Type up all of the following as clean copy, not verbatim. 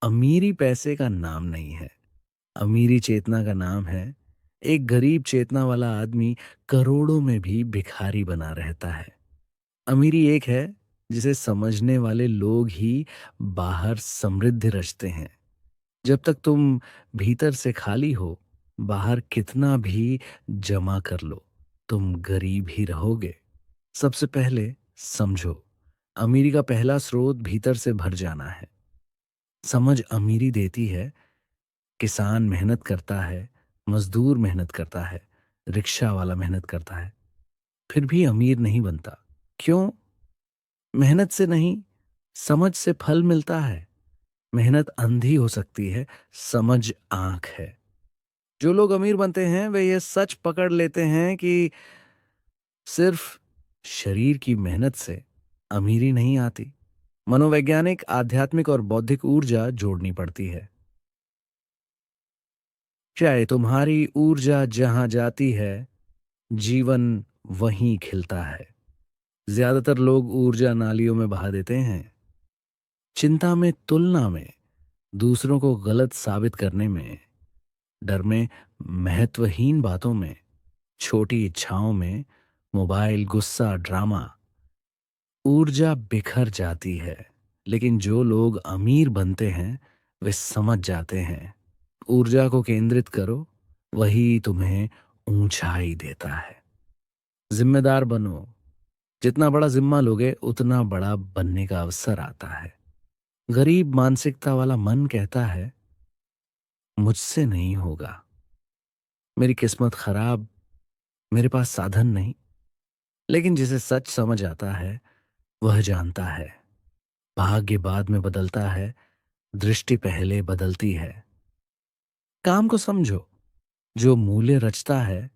अमीरी पैसे का नाम नहीं है। अमीरी चेतना का नाम है। एक गरीब चेतना वाला आदमी करोड़ों में भी भिखारी बना रहता है। अमीरी एक है जिसे समझने वाले लोग ही बाहर समृद्धि रचते हैं। जब तक तुम भीतर से खाली हो, बाहर कितना भी जमा कर लो, तुम गरीब ही रहोगे। सबसे पहले समझो, अमीरी का पहला स्रोत भीतर से भर जाना है। समझ अमीरी देती है। किसान मेहनत करता है, मजदूर मेहनत करता है, रिक्शा वाला मेहनत करता है, फिर भी अमीर नहीं बनता। क्यों? मेहनत से नहीं, समझ से फल मिलता है। मेहनत अंधी हो सकती है, समझ आंख है। जो लोग अमीर बनते हैं वे ये सच पकड़ लेते हैं कि सिर्फ शरीर की मेहनत से अमीरी नहीं आती। मनोवैज्ञानिक, आध्यात्मिक और बौद्धिक ऊर्जा जोड़नी पड़ती है। चाहे तुम्हारी ऊर्जा जहां जाती है, जीवन वहीं खिलता है। ज्यादातर लोग ऊर्जा नालियों में बहा देते हैं। चिंता में, तुलना में, दूसरों को गलत साबित करने में, डर में, महत्वहीन बातों में, छोटी इच्छाओं में, मोबाइल, गुस्सा, ड्रामा। ऊर्जा बिखर जाती है। लेकिन जो लोग अमीर बनते हैं वे समझ जाते हैं, ऊर्जा को केंद्रित करो, वही तुम्हें ऊंचाई देता है। जिम्मेदार बनो। जितना बड़ा जिम्मा लोगे उतना बड़ा बनने का अवसर आता है। गरीब मानसिकता वाला मन कहता है, मुझसे नहीं होगा, मेरी किस्मत खराब, मेरे पास साधन नहीं। लेकिन जिसे सच समझ आता है वह जानता है, भाग्य बाद में बदलता है, दृष्टि पहले बदलती है। काम को समझो, जो मूल्य रचता है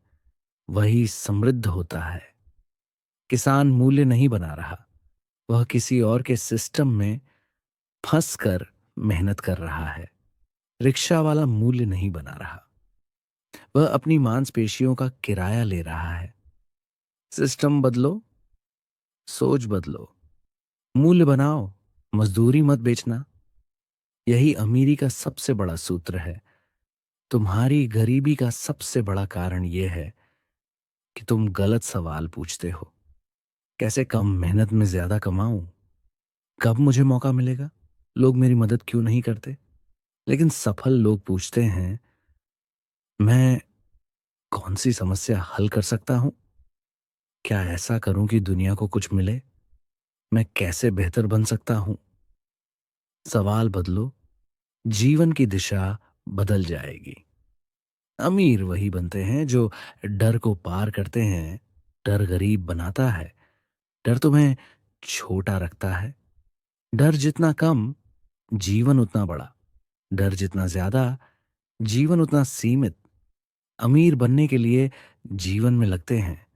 वही समृद्ध होता है। किसान मूल्य नहीं बना रहा, वह किसी और के सिस्टम में फंस कर मेहनत कर रहा है। रिक्शा वाला मूल्य नहीं बना रहा, वह अपनी मांसपेशियों का किराया ले रहा है। सिस्टम बदलो, सोच बदलो, मूल्य बनाओ, मजदूरी मत बेचना। यही अमीरी का सबसे बड़ा सूत्र है। तुम्हारी गरीबी का सबसे बड़ा कारण यह है कि तुम गलत सवाल पूछते हो। कैसे कम मेहनत में ज्यादा कमाऊं? कब मुझे मौका मिलेगा? लोग मेरी मदद क्यों नहीं करते? लेकिन सफल लोग पूछते हैं, मैं कौन सी समस्या हल कर सकता हूं? क्या ऐसा करूं कि दुनिया को कुछ मिले? मैं कैसे बेहतर बन सकता हूं? सवाल बदलो, जीवन की दिशा बदल जाएगी। अमीर वही बनते हैं जो डर को पार करते हैं। डर गरीब बनाता है। डर तुम्हें छोटा रखता है। डर जितना कम, जीवन उतना बड़ा। डर जितना ज्यादा, जीवन उतना सीमित। अमीर बनने के लिए जीवन में लगते हैं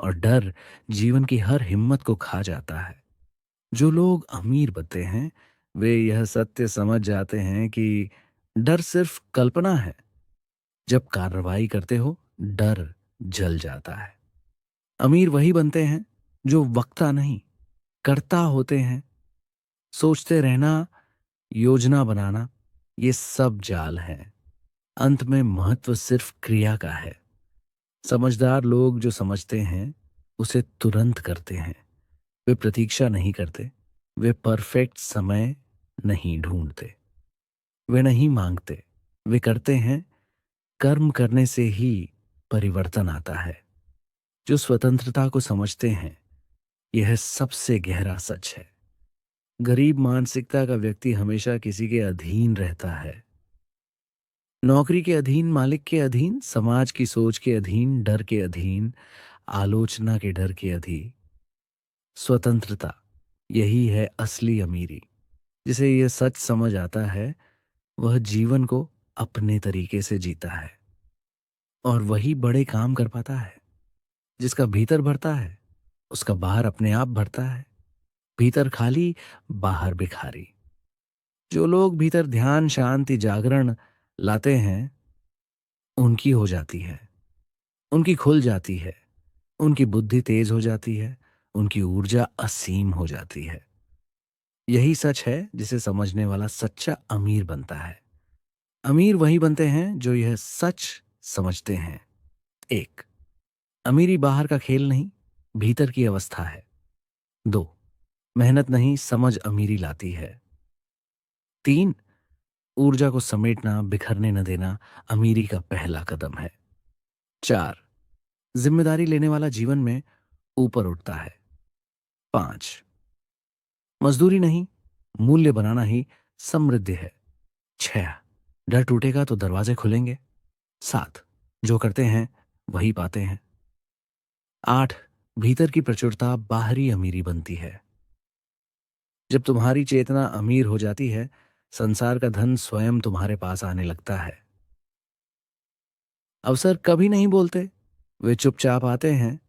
और डर जीवन की हर हिम्मत को खा जाता है। जो लोग अमीर बनते हैं वे यह सत्य समझ जाते हैं कि डर सिर्फ कल्पना है। जब कार्रवाई करते हो, डर जल जाता है। अमीर वही बनते हैं जो वक्ता नहीं, करता होते हैं। सोचते रहना, योजना बनाना, ये सब जाल है। अंत में महत्व सिर्फ क्रिया का है। समझदार लोग जो समझते हैं उसे तुरंत करते हैं। वे प्रतीक्षा नहीं करते। वे परफेक्ट समय नहीं ढूंढते। वे नहीं मांगते। वे करते हैं। कर्म करने से ही परिवर्तन आता है। जो स्वतंत्रता को समझते हैं, यह सबसे गहरा सच है। गरीब मानसिकता का व्यक्ति हमेशा किसी के अधीन रहता है। नौकरी के अधीन, मालिक के अधीन, समाज की सोच के अधीन, डर के अधीन, आलोचना के डर के अधीन। स्वतंत्रता, यही है असली अमीरी। जिसे यह सच समझ आता है वह जीवन को अपने तरीके से जीता है और वही बड़े काम कर पाता है। जिसका भीतर भरता है उसका बाहर अपने आप भरता है। भीतर खाली, बाहर भिखारी। जो लोग भीतर ध्यान, शांति, जागरण लाते हैं उनकी हो जाती है, उनकी खुल जाती है, उनकी बुद्धि तेज हो जाती है, उनकी ऊर्जा असीम हो जाती है। यही सच है जिसे समझने वाला सच्चा अमीर बनता है। अमीर वही बनते हैं जो यह सच समझते हैं। एक, अमीरी बाहर का खेल नहीं, भीतर की अवस्था है। दो, मेहनत नहीं, समझ अमीरी लाती है। तीन, ऊर्जा को समेटना, बिखरने न देना अमीरी का पहला कदम है। चार, जिम्मेदारी लेने वाला जीवन में ऊपर उठता है। पांच, मजदूरी नहीं, मूल्य बनाना ही समृद्धि है। छह, डर टूटेगा तो दरवाजे खुलेंगे। सात, जो करते हैं वही पाते हैं। आठ, भीतर की प्रचुरता बाहरी अमीरी बनती है। जब तुम्हारी चेतना अमीर हो जाती है, संसार का धन स्वयं तुम्हारे पास आने लगता है। अवसर कभी नहीं बोलते, वे चुपचाप आते हैं,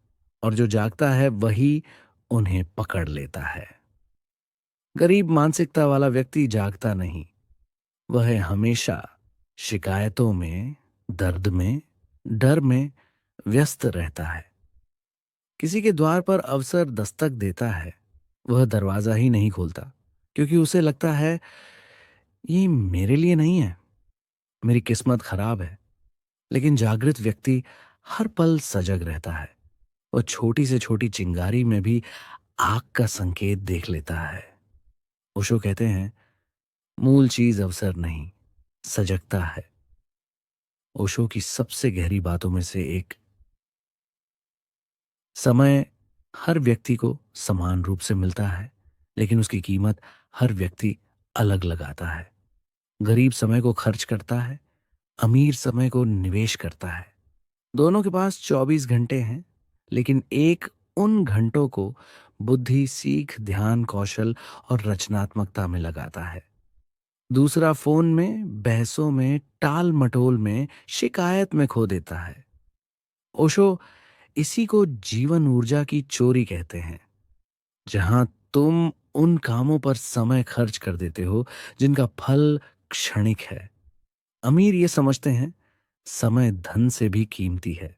और जो जागता है वही उन्हें पकड़ लेता है। गरीब मानसिकता वाला व्यक्ति जागता नहीं, वह हमेशा शिकायतों में, दर्द में, डर में व्यस्त रहता है। किसी के द्वार पर अवसर दस्तक देता है, वह दरवाजा ही नहीं खोलता, क्योंकि उसे लगता है ये मेरे लिए नहीं है, मेरी किस्मत खराब है। लेकिन जागृत व्यक्ति हर पल सजग रहता है। वह छोटी से छोटी चिंगारी में भी आग का संकेत देख लेता है। ओशो कहते हैं, मूल चीज अवसर नहीं, सजगता है। ओशो की सबसे गहरी बातों में से एक, समय हर व्यक्ति को समान रूप से मिलता है, लेकिन उसकी कीमत हर व्यक्ति अलग लगाता है। गरीब समय को खर्च करता है, अमीर समय को निवेश करता है। दोनों के पास 24 घंटे हैं, लेकिन एक उन घंटों को बुद्धि, सीख, ध्यान, कौशल और रचनात्मकता में लगाता है। दूसरा फोन में, बहसों में, टाल मटोल में, शिकायत में खो देता है। ओशो इसी को जीवन ऊर्जा की चोरी कहते हैं, जहां तुम उन कामों पर समय खर्च कर देते हो जिनका फल क्षणिक है। अमीर ये समझते हैं, समय धन से भी कीमती है,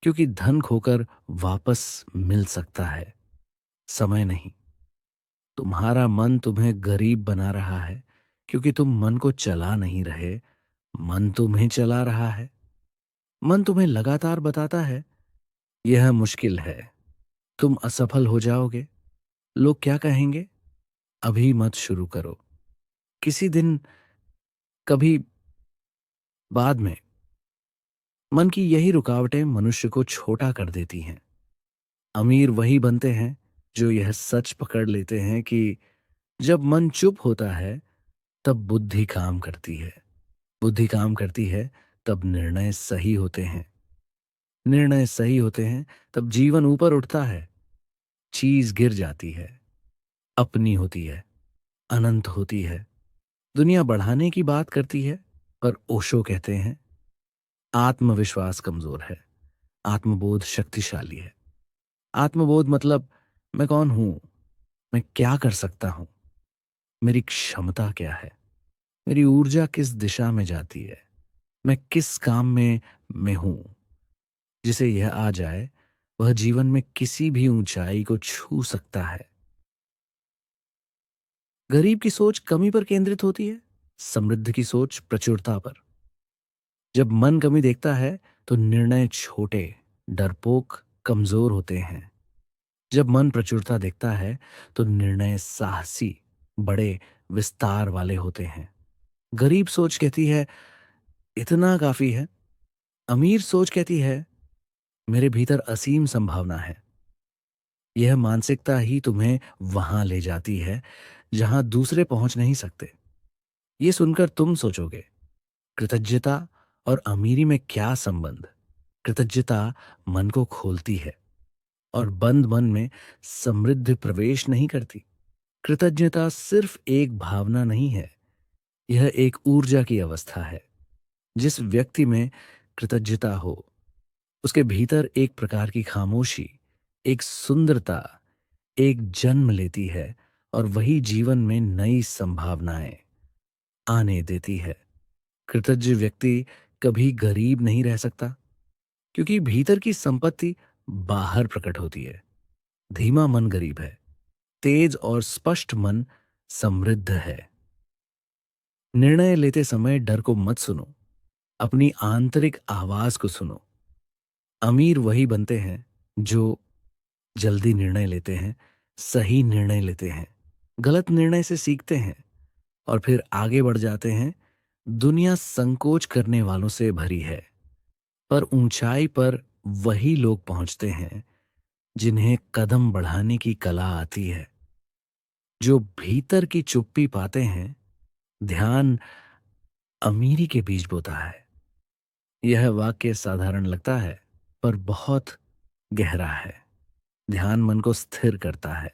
क्योंकि धन खोकर वापस मिल सकता है, समय नहीं। तुम्हारा मन तुम्हें गरीब बना रहा है, क्योंकि तुम मन को चला नहीं रहे, मन तुम्हें चला रहा है। मन तुम्हें लगातार बताता है, यह मुश्किल है, तुम असफल हो जाओगे, लोग क्या कहेंगे, अभी मत शुरू करो, किसी दिन, कभी बाद में। मन की यही रुकावटें मनुष्य को छोटा कर देती हैं। अमीर वही बनते हैं जो यह सच पकड़ लेते हैं कि जब मन चुप होता है, तब बुद्धि काम करती है। बुद्धि काम करती है, तब निर्णय सही होते हैं। निर्णय सही होते हैं, तब जीवन ऊपर उठता है। चीज गिर जाती है, अपनी होती है, अनंत होती है। दुनिया बढ़ाने की बात करती है, पर ओशो कहते हैं, आत्मविश्वास कमजोर है, आत्मबोध शक्तिशाली है। आत्मबोध मतलब, मैं कौन हूं, मैं क्या कर सकता हूं, मेरी क्षमता क्या है, मेरी ऊर्जा किस दिशा में जाती है, मैं किस काम में हूं। जिसे यह आ जाए, वह जीवन में किसी भी ऊंचाई को छू सकता है। गरीब की सोच कमी पर केंद्रित होती है, समृद्ध की सोच प्रचुरता पर। जब मन कमी देखता है, तो निर्णय छोटे, डरपोक, कमजोर होते हैं। जब मन प्रचुरता देखता है, तो निर्णय साहसी, बड़े, विस्तार वाले होते हैं। गरीब सोच कहती है, इतना काफी है। अमीर सोच कहती है, मेरे भीतर असीम संभावना है। यह मानसिकता ही तुम्हें वहां ले जाती है जहां दूसरे पहुंच नहीं सकते। ये सुनकर तुम सोचोगे, कृतज्ञता और अमीरी में क्या संबंध। कृतज्ञता मन को खोलती है, और बंद मन में समृद्धि प्रवेश नहीं करती। कृतज्ञता सिर्फ एक भावना नहीं है, यह एक ऊर्जा की अवस्था है। जिस व्यक्ति में कृतज्ञता हो, उसके भीतर एक प्रकार की खामोशी, एक सुंदरता, एक जन्म लेती है, और वही जीवन में नई संभावनाएं आने देती है। कृतज्ञ व्यक्ति कभी गरीब नहीं रह सकता, क्योंकि भीतर की संपत्ति बाहर प्रकट होती है। धीमा मन गरीब है, तेज और स्पष्ट मन समृद्ध है। निर्णय लेते समय डर को मत सुनो, अपनी आंतरिक आवाज को सुनो। अमीर वही बनते हैं जो जल्दी निर्णय लेते हैं, सही निर्णय लेते हैं, गलत निर्णय से सीखते हैं और फिर आगे बढ़ जाते हैं। दुनिया संकोच करने वालों से भरी है, पर ऊंचाई पर वही लोग पहुंचते हैं जिन्हें कदम बढ़ाने की कला आती है। जो भीतर की चुप्पी पाते हैं, ध्यान अमीरी के बीज बोता है। यह वाक्य साधारण लगता है, पर बहुत गहरा है। ध्यान मन को स्थिर करता है।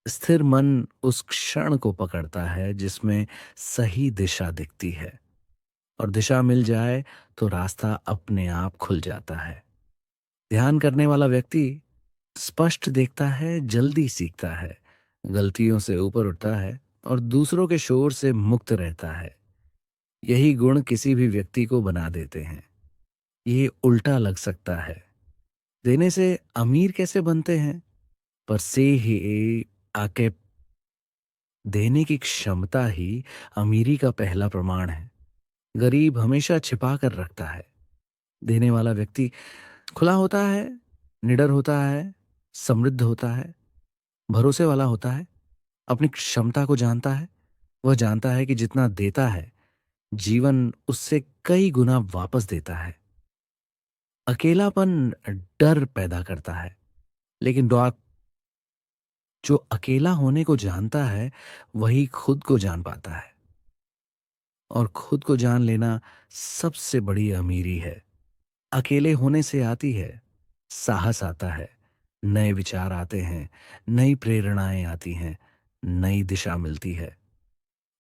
स्थिर मन उस क्षण को पकड़ता है जिसमें सही दिशा दिखती है, और दिशा मिल जाए तो रास्ता अपने आप खुल जाता है। ध्यान करने वाला व्यक्ति स्पष्ट देखता है, जल्दी सीखता है, गलतियों से ऊपर उठता है और दूसरों के शोर से मुक्त रहता है। यही गुण किसी भी व्यक्ति को बना देते हैं। ये उल्टा लग सकता है, देने से अमीर कैसे बनते हैं, पर से ही आके देने की क्षमता ही अमीरी का पहला प्रमाण है। गरीब हमेशा छिपा कर रखता है, देने वाला व्यक्ति खुला होता है, निडर होता है, समृद्ध होता है, भरोसे वाला होता है, अपनी क्षमता को जानता है। वह जानता है कि जितना देता है, जीवन उससे कई गुना वापस देता है। अकेलापन डर पैदा करता है, लेकिन जो अकेला होने को जानता है, वही खुद को जान पाता है। और खुद को जान लेना सबसे बड़ी अमीरी है। अकेले होने से आती है, साहस आता है, नए विचार आते हैं, नई प्रेरणाएं आती हैं, नई दिशा मिलती है।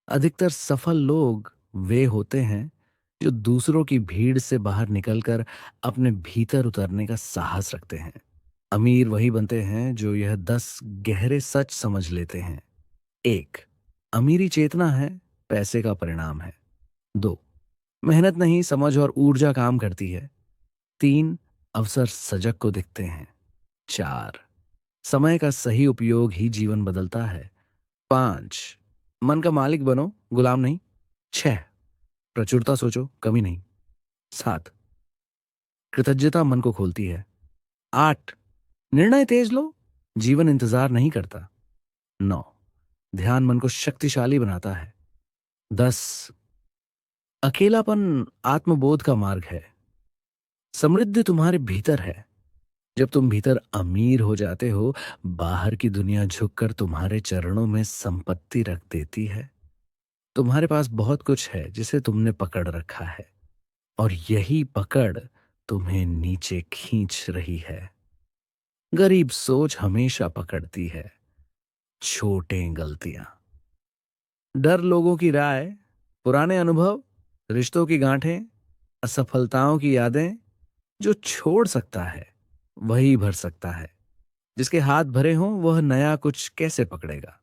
अधिकतर सफल लोग वे होते हैं जो दूसरों की भीड़ से बाहर निकलकर अपने भीतर उतरने का साहस रखते हैं। अमीर वही बनते हैं जो यह 10 गहरे सच समझ लेते हैं। एक, अमीरी चेतना है, पैसे का परिणाम है। दो, मेहनत नहीं, समझ और ऊर्जा काम करती है। तीन, अवसर सजग को दिखते हैं। चार, समय का सही उपयोग ही जीवन बदलता है। पांच, मन का मालिक बनो, गुलाम नहीं। छह, प्रचुरता सोचो, कमी नहीं। सात, कृतज्ञता मन को खोलती है। आठ, निर्णय तेज लो, जीवन इंतजार नहीं करता। नौ, ध्यान मन को शक्तिशाली बनाता है। 10, अकेलापन आत्मबोध का मार्ग है। समृद्धि तुम्हारे भीतर है। जब तुम भीतर अमीर हो जाते हो, बाहर की दुनिया झुककर तुम्हारे चरणों में संपत्ति रख देती है। तुम्हारे पास बहुत कुछ है जिसे तुमने पकड़ रखा है, और यही पकड़ तुम्हें नीचे खींच रही है। गरीब सोच हमेशा पकड़ती है, छोटे गलतियां, डर, लोगों की राय, पुराने अनुभव, रिश्तों की गांठें, असफलताओं की यादें। जो छोड़ सकता है वही भर सकता है। जिसके हाथ भरे हों वह नया कुछ कैसे पकड़ेगा।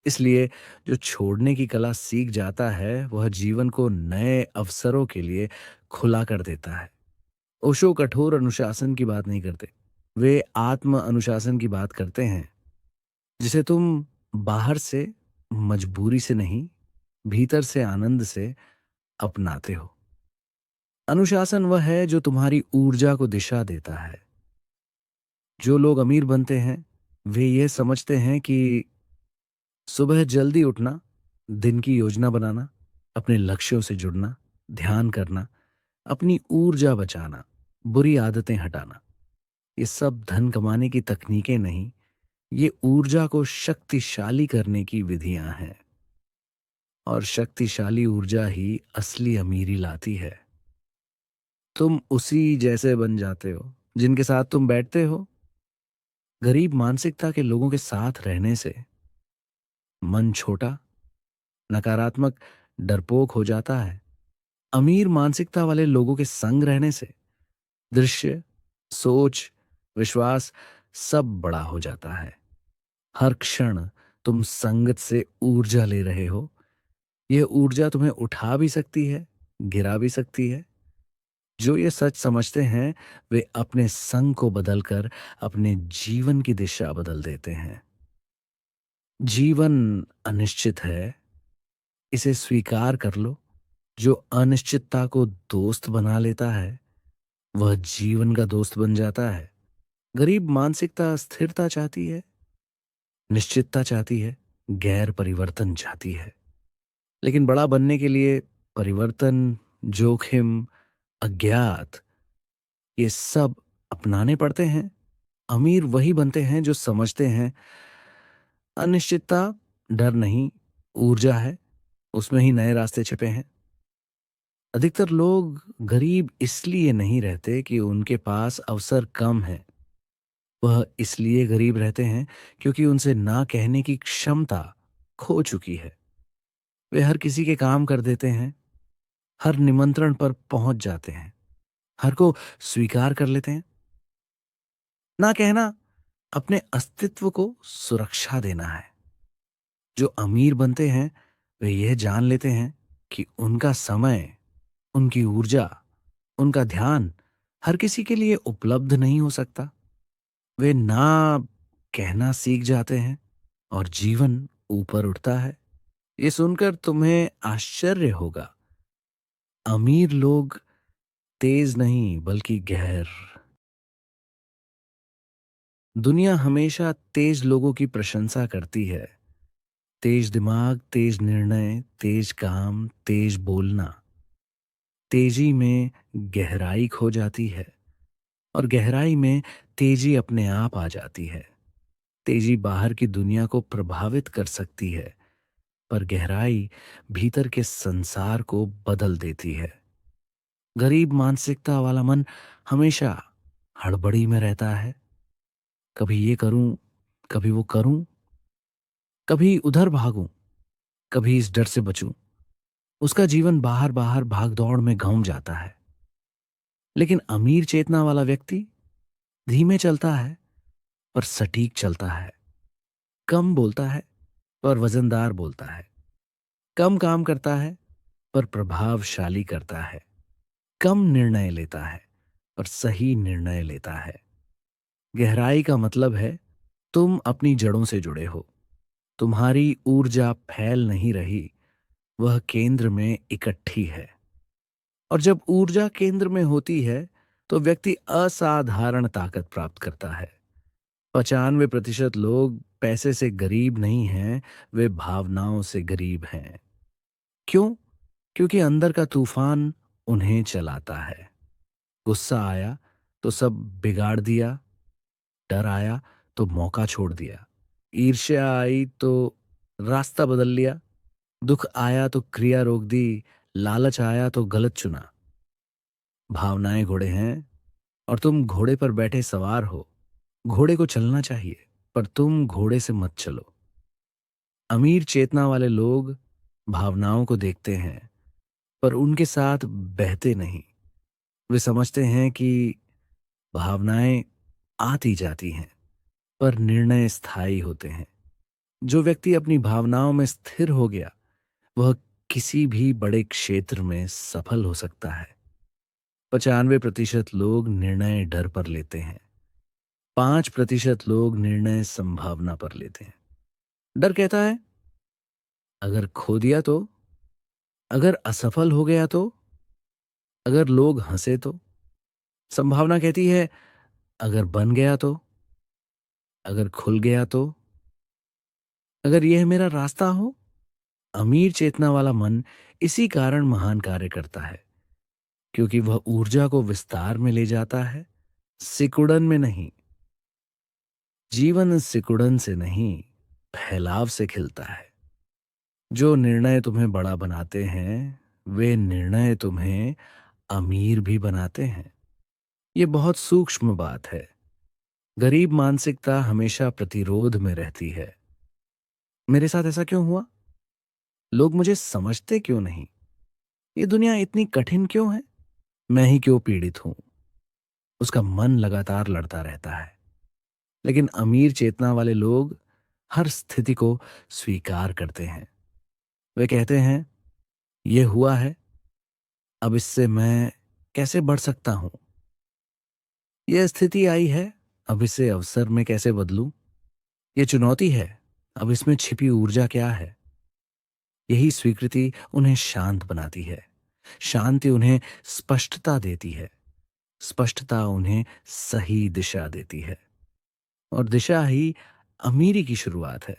इसलिए जो छोड़ने की कला सीख जाता है, वह जीवन को नए अवसरों के लिए खुला कर देता है। ओशो कठोर अनुशासन की बात नहीं करते, वे आत्म अनुशासन की बात करते हैं, जिसे तुम बाहर से, मजबूरी से नहीं, भीतर से आनंद से अपनाते हो। अनुशासन वह है जो तुम्हारी ऊर्जा को दिशा देता है। जो लोग अमीर बनते हैं, वे ये समझते हैं कि सुबह जल्दी उठना, दिन की योजना बनाना, अपने लक्ष्यों से जुड़ना, ध्यान करना, अपनी ऊर्जा बचाना, बुरी आदतें हटाना, ये सब धन कमाने की तकनीकें नहीं, ये ऊर्जा को शक्तिशाली करने की विधियां हैं। और शक्तिशाली ऊर्जा ही असली अमीरी लाती है। तुम उसी जैसे बन जाते हो जिनके साथ तुम बैठते हो। गरीब मानसिकता के लोगों के साथ रहने से मन छोटा, नकारात्मक, डरपोक हो जाता है। अमीर मानसिकता वाले लोगों के संग रहने से दृश्य, सोच, विश्वास सब बड़ा हो जाता है। हर क्षण तुम संगत से ऊर्जा ले रहे हो। यह ऊर्जा तुम्हें उठा भी सकती है, गिरा भी सकती है। जो ये सच समझते हैं, वे अपने संग को बदलकर अपने जीवन की दिशा बदल देते हैं। जीवन अनिश्चित है, इसे स्वीकार कर लो। जो अनिश्चितता को दोस्त बना लेता है, वह जीवन का दोस्त बन जाता है। गरीब मानसिकता स्थिरता चाहती है, निश्चितता चाहती है, गैर परिवर्तन चाहती है। लेकिन बड़ा बनने के लिए परिवर्तन, जोखिम, अज्ञात, ये सब अपनाने पड़ते हैं। अमीर वही बनते हैं जो समझते हैं अनिश्चितता डर नहीं, ऊर्जा है, उसमें ही नए रास्ते छिपे हैं। अधिकतर लोग गरीब इसलिए नहीं रहते कि उनके पास अवसर कम है। वह इसलिए गरीब रहते हैं क्योंकि उनसे ना कहने की क्षमता खो चुकी है। वे हर किसी के काम कर देते हैं, हर निमंत्रण पर पहुंच जाते हैं, हर को स्वीकार कर लेते हैं। ना कहना अपने अस्तित्व को सुरक्षा देना है। जो अमीर बनते हैं वे यह जान लेते हैं कि उनका समय, उनकी ऊर्जा, उनका ध्यान हर किसी के लिए उपलब्ध नहीं हो सकता। वे ना कहना सीख जाते हैं और जीवन ऊपर उठता है। ये सुनकर तुम्हें आश्चर्य होगा, अमीर लोग तेज नहीं बल्कि गहर। दुनिया हमेशा तेज लोगों की प्रशंसा करती है। तेज दिमाग, तेज निर्णय, तेज काम, तेज बोलना। तेजी में गहराई खो जाती है और गहराई में तेजी अपने आप आ जाती है। तेजी बाहर की दुनिया को प्रभावित कर सकती है, पर गहराई भीतर के संसार को बदल देती है। गरीब मानसिकता वाला मन हमेशा हड़बड़ी में रहता है। कभी ये करूं, कभी वो करूं, कभी उधर भागूं, कभी इस डर से बचूं। उसका जीवन बाहर बाहर भाग दौड़ में घूम जाता है। लेकिन अमीर चेतना वाला व्यक्ति धीमे चलता है पर सटीक चलता है, कम बोलता है पर वजनदार बोलता है, कम काम करता है पर प्रभावशाली करता है, कम निर्णय लेता है पर सही निर्णय लेता है। गहराई का मतलब है तुम अपनी जड़ों से जुड़े हो। तुम्हारी ऊर्जा फैल नहीं रही, वह केंद्र में इकट्ठी है। और जब ऊर्जा केंद्र में होती है तो व्यक्ति असाधारण ताकत प्राप्त करता है। 95% लोग पैसे से गरीब नहीं हैं, वे भावनाओं से गरीब हैं। क्यों? क्योंकि अंदर का तूफान उन्हें चलाता है। गुस्सा आया तो सब बिगाड़ दिया, डर आया तो मौका छोड़ दिया, ईर्ष्या आई तो रास्ता बदल लिया, दुख आया तो क्रिया रोक दी, लालच आया तो गलत चुना। भावनाएं घोड़े हैं और तुम घोड़े पर बैठे सवार हो। घोड़े को चलना चाहिए, पर तुम घोड़े से मत चलो। अमीर चेतना वाले लोग भावनाओं को देखते हैं पर उनके साथ बहते नहीं। वे समझते हैं कि भावनाएं आती जाती हैं पर निर्णय स्थायी होते हैं। जो व्यक्ति अपनी भावनाओं में स्थिर हो गया, वह किसी भी बड़े क्षेत्र में सफल हो सकता है। 95% लोग निर्णय डर पर लेते हैं, 5% लोग निर्णय संभावना पर लेते हैं। डर कहता है अगर खो दिया तो, अगर असफल हो गया तो, अगर लोग हंसे तो। संभावना कहती है अगर बन गया तो, अगर खुल गया तो, अगर यह मेरा रास्ता हो। अमीर चेतना वाला मन इसी कारण महान कार्य करता है, क्योंकि वह ऊर्जा को विस्तार में ले जाता है, सिकुड़न में नहीं। जीवन सिकुड़न से नहीं, फैलाव से खिलता है। जो निर्णय तुम्हें बड़ा बनाते हैं, वे निर्णय तुम्हें अमीर भी बनाते हैं। ये बहुत सूक्ष्म बात है। गरीब मानसिकता हमेशा प्रतिरोध में रहती है। मेरे साथ ऐसा क्यों हुआ? लोग मुझे समझते क्यों नहीं? ये दुनिया इतनी कठिन क्यों है? मैं ही क्यों पीड़ित हूं? उसका मन लगातार लड़ता रहता है। लेकिन अमीर चेतना वाले लोग हर स्थिति को स्वीकार करते हैं। वे कहते हैं ये हुआ है, अब इससे मैं कैसे बढ़ सकता हूं? यह स्थिति आई है, अब इसे अवसर में कैसे बदलूं? ये चुनौती है, अब इसमें छिपी ऊर्जा क्या है? यही स्वीकृति उन्हें शांत बनाती है। शांति उन्हें स्पष्टता देती है। स्पष्टता उन्हें सही दिशा देती है। और दिशा ही अमीरी की शुरुआत है।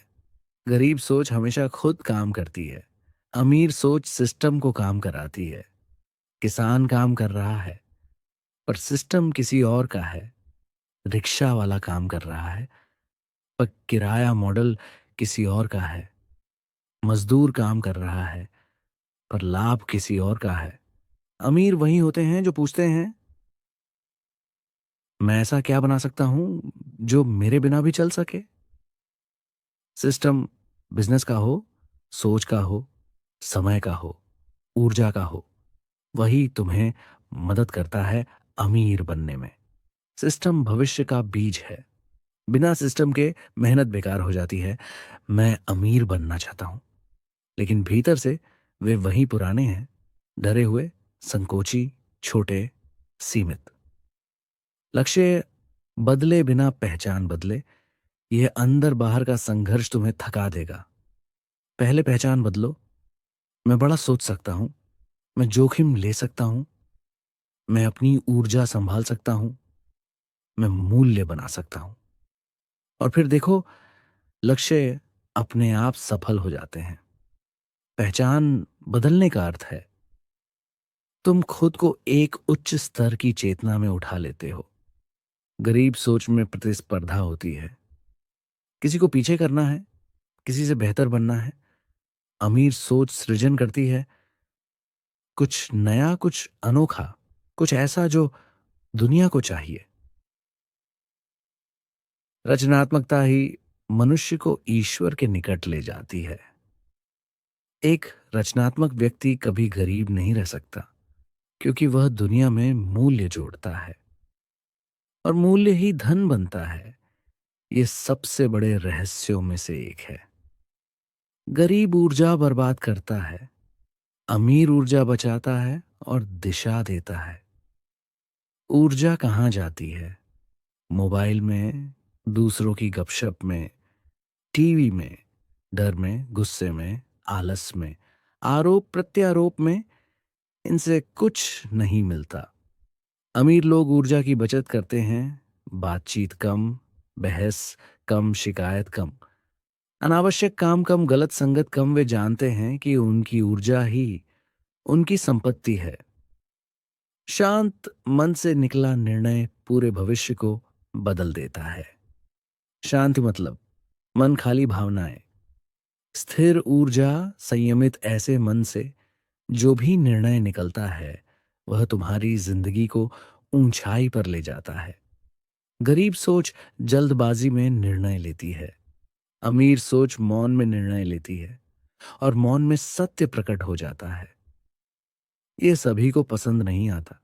गरीब सोच हमेशा खुद काम करती है। अमीर सोच सिस्टम को काम कराती है। किसान काम कर रहा है, पर सिस्टम किसी और का है। रिक्शा वाला काम कर रहा है, पर किराया मॉडल किसी और का है। मजदूर काम कर रहा है, पर लाभ किसी और का है। अमीर वही होते हैं जो पूछते हैं, मैं ऐसा क्या बना सकता हूं जो मेरे बिना भी चल सके। सिस्टम बिजनेस का हो, सोच का हो, समय का हो, ऊर्जा का हो, वही तुम्हें मदद करता है अमीर बनने में। सिस्टम भविष्य का बीज है। बिना सिस्टम के मेहनत बेकार हो जाती है। मैं अमीर बनना चाहता हूं, लेकिन भीतर से वे वही पुराने हैं, डरे हुए, संकोची, छोटे, सीमित। लक्ष्य बदले बिना पहचान बदले, यह अंदर बाहर का संघर्ष तुम्हें थका देगा। पहले पहचान बदलो। मैं बड़ा सोच सकता हूं, मैं जोखिम ले सकता हूं, मैं अपनी ऊर्जा संभाल सकता हूं, मैं मूल्य बना सकता हूं। और फिर देखो, लक्ष्य अपने आप सफल हो जाते हैं। पहचान बदलने का अर्थ है तुम खुद को एक उच्च स्तर की चेतना में उठा लेते हो। गरीब सोच में प्रतिस्पर्धा होती है। किसी को पीछे करना है, किसी से बेहतर बनना है। अमीर सोच सृजन करती है, कुछ नया, कुछ अनोखा, कुछ ऐसा जो दुनिया को चाहिए। रचनात्मकता ही मनुष्य को ईश्वर के निकट ले जाती है। एक रचनात्मक व्यक्ति कभी गरीब नहीं रह सकता, क्योंकि वह दुनिया में मूल्य जोड़ता है, और मूल्य ही धन बनता है। ये सबसे बड़े रहस्यों में से एक है। गरीब ऊर्जा बर्बाद करता है, अमीर ऊर्जा बचाता है और दिशा देता है। ऊर्जा कहाँ जाती है? मोबाइल में, दूसरों की गपशप में, टीवी में, डर में, गुस्से में, आलस में, आरोप प्रत्यारोप में। इनसे कुछ नहीं मिलता। अमीर लोग ऊर्जा की बचत करते हैं। बातचीत कम, बहस कम, शिकायत कम, अनावश्यक काम कम, गलत संगत कम। वे जानते हैं कि उनकी ऊर्जा ही उनकी संपत्ति है। शांत मन से निकला निर्णय पूरे भविष्य को बदल देता है। शांति मतलब मन खाली भावनाएं, स्थिर ऊर्जा, संयमित ऐसे मन से जो भी निर्णय निकलता है वह तुम्हारी जिंदगी को ऊंचाई पर ले जाता है। गरीब सोच जल्दबाजी में निर्णय लेती है। अमीर सोच मौन में निर्णय लेती है, और मौन में सत्य प्रकट हो जाता है। ये सभी को पसंद नहीं आता।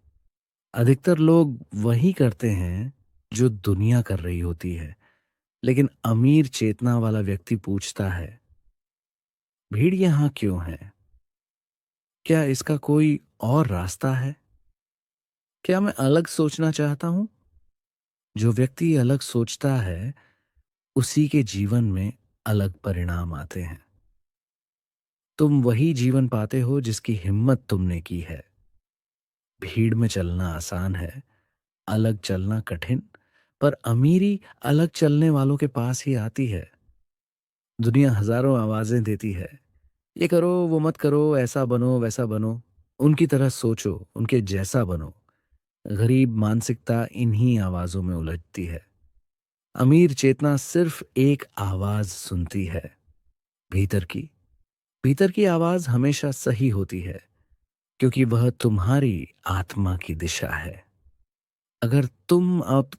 अधिकतर लोग वही करते हैं जो दुनिया कर रही होती है। लेकिन अमीर चेतना वाला व्यक्ति पूछता है, भीड़ यहां क्यों है? क्या इसका कोई और रास्ता है? क्या मैं अलग सोचना चाहता हूं? जो व्यक्ति अलग सोचता है उसी के जीवन में अलग परिणाम आते हैं। तुम वही जीवन पाते हो जिसकी हिम्मत तुमने की है। भीड़ में चलना आसान है, अलग चलना कठिन। पर अमीरी अलग चलने वालों के पास ही आती है। दुनिया हजारों आवाजें देती है, ये करो, वो मत करो, ऐसा बनो, वैसा बनो, उनकी तरह सोचो, उनके जैसा बनो। गरीब मानसिकता इन्हीं आवाजों में उलझती है। अमीर चेतना सिर्फ एक आवाज सुनती है, भीतर की। भीतर की आवाज हमेशा सही होती है, क्योंकि वह तुम्हारी आत्मा की दिशा है। अगर तुम अब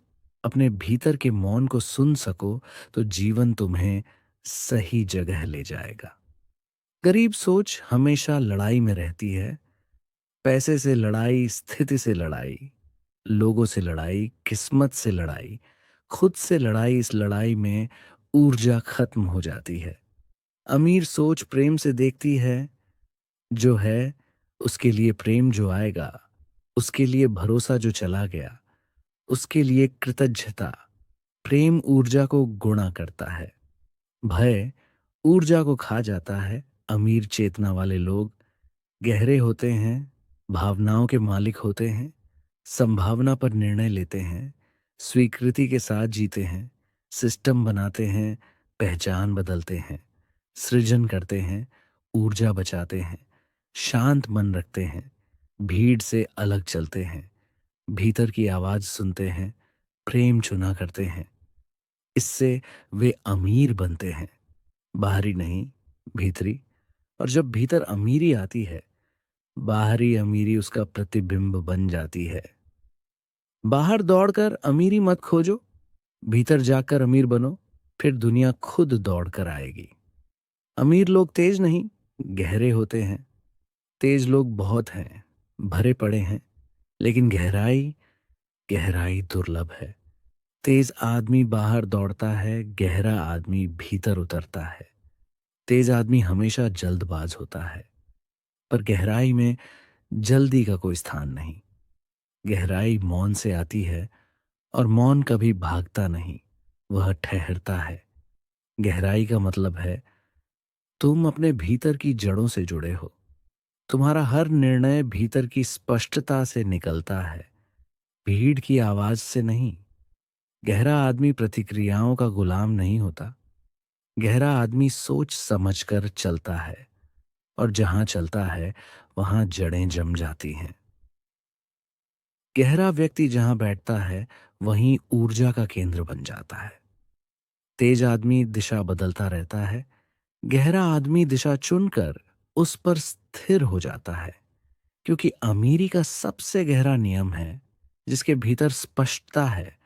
अपने भीतर के मौन को सुन सको, तो जीवन तुम्हें सही जगह ले जाएगा। गरीब सोच हमेशा लड़ाई में रहती है। पैसे से लड़ाई, स्थिति से लड़ाई, लोगों से लड़ाई, किस्मत से लड़ाई, खुद से लड़ाई। इस लड़ाई में ऊर्जा खत्म हो जाती है। अमीर सोच प्रेम से देखती है, जो है उसके लिए प्रेम जो आएगा, उसके लिए भरोसा जो चला गया, उसके लिए कृतज्ञता। प्रेम ऊर्जा को गुणा करता है। भय ऊर्जा को खा जाता है। अमीर चेतना वाले लोग गहरे होते हैं, भावनाओं के मालिक होते हैं, संभावना पर निर्णय लेते हैं, स्वीकृति के साथ जीते हैं, सिस्टम बनाते हैं, पहचान बदलते हैं, सृजन करते हैं, ऊर्जा बचाते हैं, शांत मन रखते हैं, भीड़ से अलग चलते हैं, भीतर की आवाज सुनते हैं, प्रेम चुना करते हैं। इससे वे अमीर बनते हैं, बाहरी नहीं, भीतरी। और जब भीतर अमीरी आती है, बाहरी अमीरी उसका प्रतिबिंब बन जाती है। बाहर दौड़कर अमीरी मत खोजो, भीतर जाकर अमीर बनो, फिर दुनिया खुद दौड़कर आएगी। अमीर लोग तेज नहीं, गहरे होते हैं। तेज लोग बहुत हैं, भरे पड़े हैं, लेकिन गहराई, गहराई दुर्लभ है। तेज आदमी बाहर दौड़ता है, गहरा आदमी भीतर उतरता है। तेज आदमी हमेशा जल्दबाज होता है, पर गहराई में जल्दी का कोई स्थान नहीं। गहराई मौन से आती है, और मौन कभी भागता नहीं, वह ठहरता है। गहराई का मतलब है तुम अपने भीतर की जड़ों से जुड़े हो। तुम्हारा हर निर्णय भीतर की स्पष्टता से निकलता है, भीड़ की आवाज से नहीं। गहरा आदमी प्रतिक्रियाओं का गुलाम नहीं होता। गहरा आदमी सोच समझकर चलता है, और जहां चलता है वहां जड़ें जम जाती हैं। गहरा व्यक्ति जहां बैठता है वहीं ऊर्जा का केंद्र बन जाता है। तेज आदमी दिशा बदलता रहता है, गहरा आदमी दिशा चुनकर उस पर स्थिर हो जाता है। क्योंकि अमीरी का सबसे गहरा नियम है, जिसके भीतर स्पष्टता है,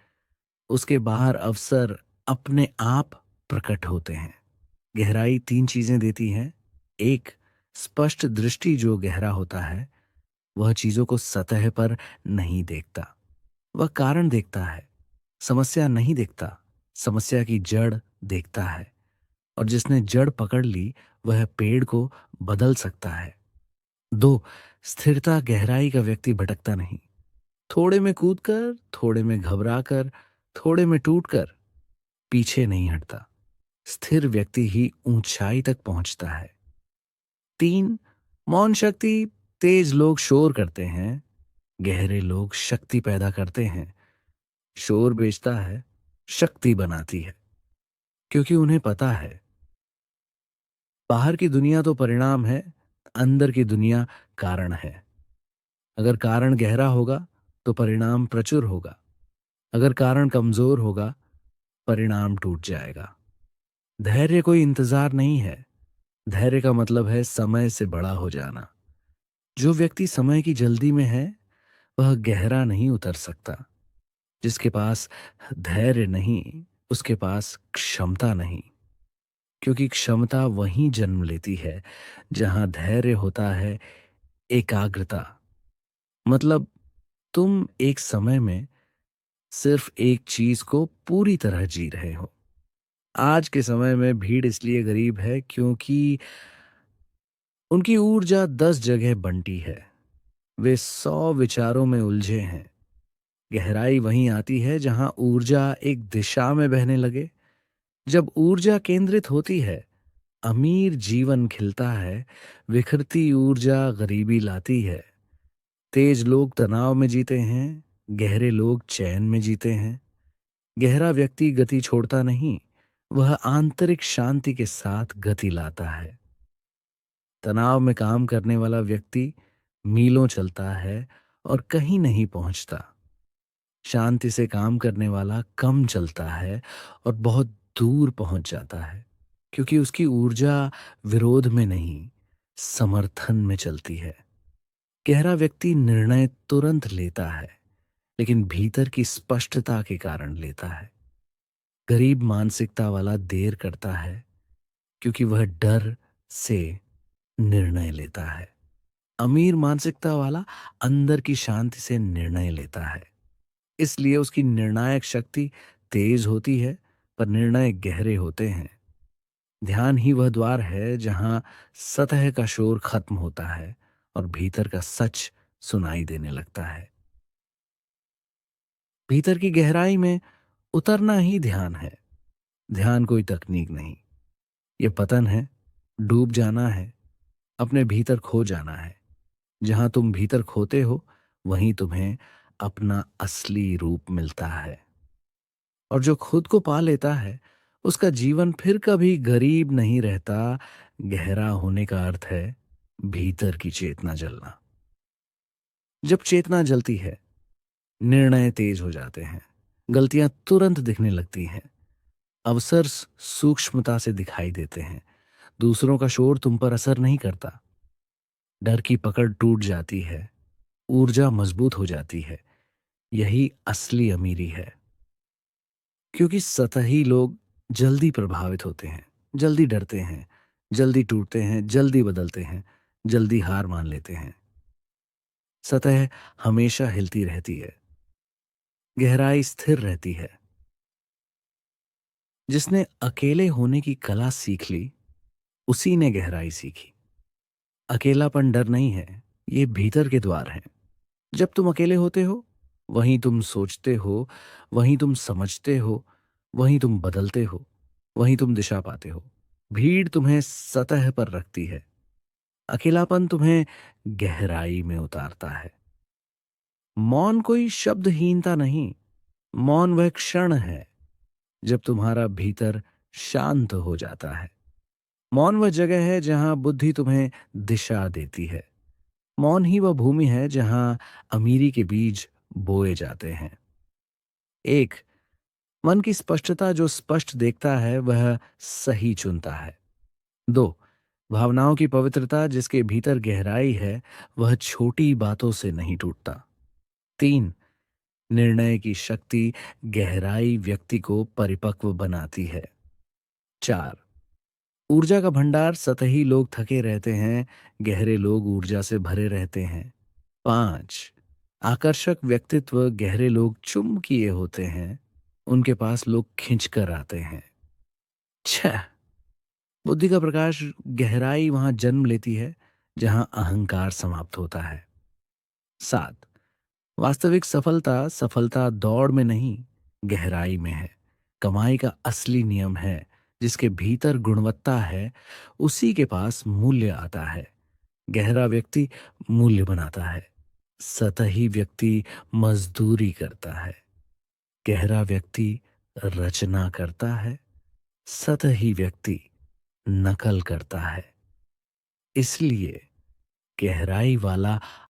उसके बाहर अवसर अपने आप प्रकट होते हैं। गहराई तीन चीजें देती है। एक, स्पष्ट दृष्टि। जो गहरा होता है वह चीजों को सतह पर नहीं देखता, वह कारण देखता है। समस्या नहीं देखता, समस्या की जड़ देखता है। और जिसने जड़ पकड़ ली वह पेड़ को बदल सकता है। दो, स्थिरता। गहराई का व्यक्ति भटकता नहीं, थोड़े में कूदकर, थोड़े में घबराकर, थोड़े में टूटकर पीछे नहीं हटता। स्थिर व्यक्ति ही ऊंचाई तक पहुंचता है। तीन, मौन शक्ति। तेज लोग शोर करते हैं, गहरे लोग शक्ति पैदा करते हैं। शोर बेचता है, शक्ति बनाती है। क्योंकि उन्हें पता है बाहर की दुनिया तो परिणाम है, अंदर की दुनिया कारण है। अगर कारण गहरा होगा तो परिणाम प्रचुर होगा। अगर कारण कमजोर होगा, परिणाम टूट जाएगा। धैर्य कोई इंतजार नहीं है। धैर्य का मतलब है समय से बड़ा हो जाना। जो व्यक्ति समय की जल्दी में है वह गहरा नहीं उतर सकता। जिसके पास धैर्य नहीं, उसके पास क्षमता नहीं। क्योंकि क्षमता वहीं जन्म लेती है जहां धैर्य होता है। एकाग्रता मतलब तुम एक समय में सिर्फ एक चीज को पूरी तरह जी रहे हो। आज के समय में भीड़ इसलिए गरीब है क्योंकि उनकी ऊर्जा 10 जगह बंटी है। वे 100 विचारों में उलझे हैं। गहराई वहीं आती है जहां ऊर्जा एक दिशा में बहने लगे। जब ऊर्जा केंद्रित होती है, अमीर जीवन खिलता है। विखरती ऊर्जा गरीबी लाती है। तेज लोग तनाव में जीते हैं, गहरे लोग चैन में जीते हैं। गहरा व्यक्ति गति छोड़ता नहीं, वह आंतरिक शांति के साथ गति लाता है। तनाव में काम करने वाला व्यक्ति मीलों चलता है और कहीं नहीं पहुंचता। शांति से काम करने वाला कम चलता है और बहुत दूर पहुंच जाता है। क्योंकि उसकी ऊर्जा विरोध में नहीं, समर्थन में चलती है। गहरा व्यक्ति निर्णय तुरंत लेता है, लेकिन भीतर की स्पष्टता के कारण लेता है। गरीब मानसिकता वाला देर करता है क्योंकि वह डर से निर्णय लेता है। अमीर मानसिकता वाला अंदर की शांति से निर्णय लेता है। इसलिए उसकी निर्णायक शक्ति तेज होती है, पर निर्णय गहरे होते हैं। ध्यान ही वह द्वार है जहां सतह का शोर खत्म होता है और भीतर का सच सुनाई देने लगता है। भीतर की गहराई में उतरना ही ध्यान है। ध्यान कोई तकनीक नहीं, ये पतन है, डूब जाना है, अपने भीतर खो जाना है। जहां तुम भीतर खोते हो, वहीं तुम्हें अपना असली रूप मिलता है। और जो खुद को पा लेता है, उसका जीवन फिर कभी गरीब नहीं रहता। गहरा होने का अर्थ है भीतर की चेतना जलना। जब चेतना जलती है, निर्णय तेज हो जाते हैं, गलतियां तुरंत दिखने लगती हैं, अवसर सूक्ष्मता से दिखाई देते हैं, दूसरों का शोर तुम पर असर नहीं करता, डर की पकड़ टूट जाती है, ऊर्जा मजबूत हो जाती है। यही असली अमीरी है। क्योंकि सतही लोग जल्दी प्रभावित होते हैं, जल्दी डरते हैं, जल्दी टूटते हैं, जल्दी बदलते हैं, जल्दी हार मान लेते हैं। सतह हमेशा हिलती रहती है, गहराई स्थिर रहती है। जिसने अकेले होने की कला सीख ली, उसी ने गहराई सीखी। अकेलापन डर नहीं है, ये भीतर के द्वार हैं। जब तुम अकेले होते हो, वहीं तुम सोचते हो, वहीं तुम समझते हो, वहीं तुम बदलते हो, वहीं तुम दिशा पाते हो। भीड़ तुम्हें सतह पर रखती है, अकेलापन तुम्हें गहराई में उतारता है। मौन कोई शब्दहीनता नहीं, मौन वह क्षण है जब तुम्हारा भीतर शांत हो जाता है। मौन वह जगह है जहां बुद्धि तुम्हें दिशा देती है। मौन ही वह भूमि है जहां अमीरी के बीज बोए जाते हैं। एक, मन की स्पष्टता, जो स्पष्ट देखता है वह सही चुनता है। दो, भावनाओं की पवित्रता, जिसके भीतर गहराई है वह छोटी बातों से नहीं टूटता। तीन, निर्णय की शक्ति, गहराई व्यक्ति को परिपक्व बनाती है। चार, ऊर्जा का भंडार, सतही लोग थके रहते हैं, गहरे लोग ऊर्जा से भरे रहते हैं। पांच, आकर्षक व्यक्तित्व, गहरे लोग चुंबकीय होते हैं, उनके पास लोग खिंच कर आते हैं। छह, बुद्धि का प्रकाश, गहराई वहां जन्म लेती है जहां अहंकार समाप्त होता है। सात, वास्तविक सफलता, सफलता दौड़ में नहीं, गहराई में है। कमाई का असली नियम है, जिसके भीतर गुणवत्ता है उसी के पास मूल्य आता है। गहरा व्यक्ति मूल्य बनाता है, सतही व्यक्ति मजदूरी करता है, गहरा व्यक्ति रचना करता है, सतही व्यक्ति नकल करता है। इसलिए गहराई वाला